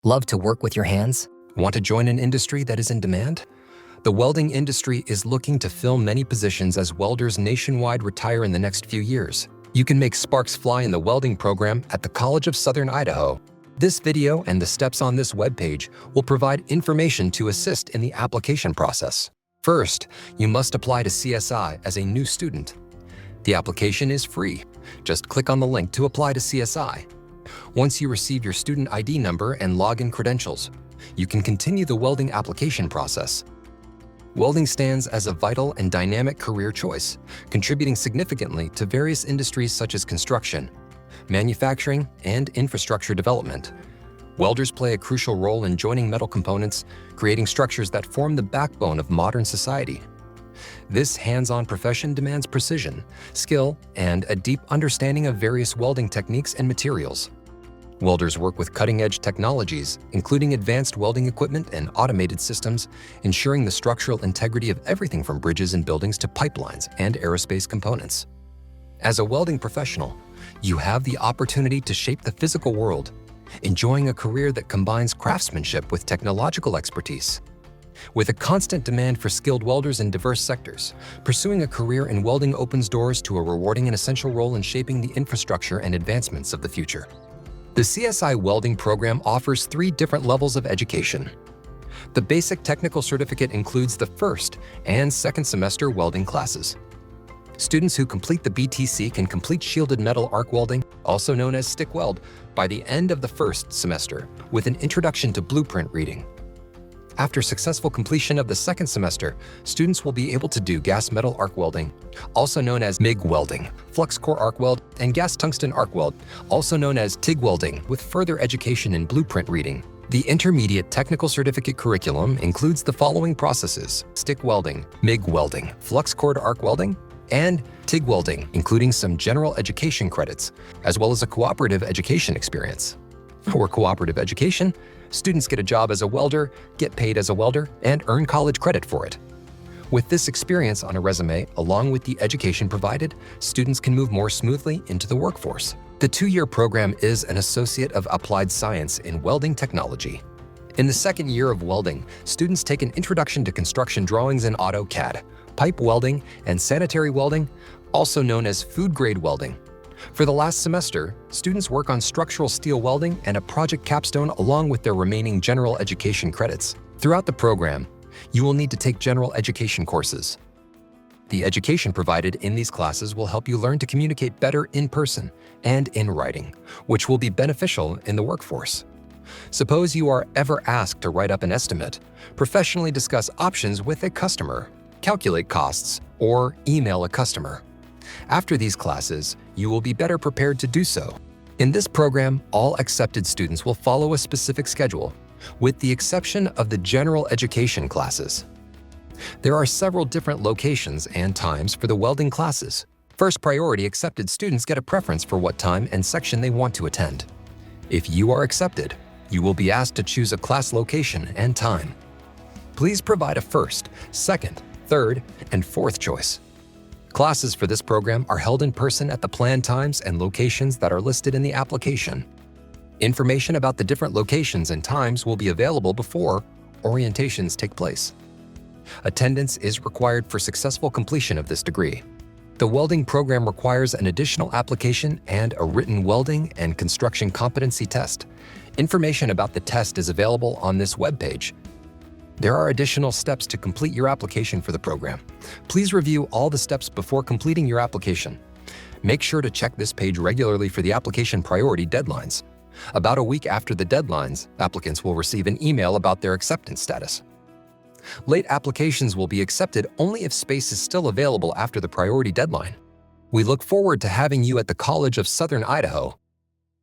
Love to work with your hands? Want to join an industry that is in demand? The welding industry is looking to fill many positions as welders nationwide retire in the next few years. You can make sparks fly in the welding program at the College of Southern Idaho. This video and the steps on this webpage will provide information to assist in the application process. First, you must apply to CSI as a new student. The application is free. Just click on the link to apply to CSI. Once you receive your student ID number and login credentials, you can continue the welding application process. Welding stands as a vital and dynamic career choice, contributing significantly to various industries such as construction, manufacturing, and infrastructure development. Welders play a crucial role in joining metal components, creating structures that form the backbone of modern society. This hands-on profession demands precision, skill, and a deep understanding of various welding techniques and materials. Welders work with cutting-edge technologies, including advanced welding equipment and automated systems, ensuring the structural integrity of everything from bridges and buildings to pipelines and aerospace components. As a welding professional, you have the opportunity to shape the physical world, enjoying a career that combines craftsmanship with technological expertise. With a constant demand for skilled welders in diverse sectors, pursuing a career in welding opens doors to a rewarding and essential role in shaping the infrastructure and advancements of the future. The CSI welding program offers 3 different levels of education. The basic technical certificate includes the first and second semester welding classes. Students who complete the BTC can complete shielded metal arc welding, also known as stick weld, by the end of the first semester with an introduction to blueprint reading. After successful completion of the second semester, students will be able to do gas metal arc welding, also known as MIG welding, flux core arc weld, and gas tungsten arc weld, also known as TIG welding, with further education in blueprint reading. The intermediate technical certificate curriculum includes the following processes: stick welding, MIG welding, flux core arc welding, and TIG welding, including some general education credits, as well as a cooperative education experience. For cooperative education, students get a job as a welder, get paid as a welder, and earn college credit for it. With this experience on a resume, along with the education provided, students can move more smoothly into the workforce. The 2-year program is an Associate of Applied Science in Welding Technology. In the second year of welding, students take an introduction to construction drawings in AutoCAD, pipe welding, and sanitary welding, also known as food-grade welding. For the last semester, students work on structural steel welding and a project capstone along with their remaining general education credits. Throughout the program, you will need to take general education courses. The education provided in these classes will help you learn to communicate better in person and in writing, which will be beneficial in the workforce. Suppose you are ever asked to write up an estimate, professionally discuss options with a customer, calculate costs, or email a customer. After these classes, you will be better prepared to do so. In this program, all accepted students will follow a specific schedule, with the exception of the general education classes. There are several different locations and times for the welding classes. First priority accepted students get a preference for what time and section they want to attend. If you are accepted, you will be asked to choose a class location and time. Please provide a first, second, third, and fourth choice. Classes for this program are held in person at the planned times and locations that are listed in the application. Information about the different locations and times will be available before orientations take place. Attendance is required for successful completion of this degree. The welding program requires an additional application and a written welding and construction competency test. Information about the test is available on this webpage. There are additional steps to complete your application for the program. Please review all the steps before completing your application. Make sure to check this page regularly for the application priority deadlines. About a week after the deadlines, applicants will receive an email about their acceptance status. Late applications will be accepted only if space is still available after the priority deadline. We look forward to having you at the College of Southern Idaho.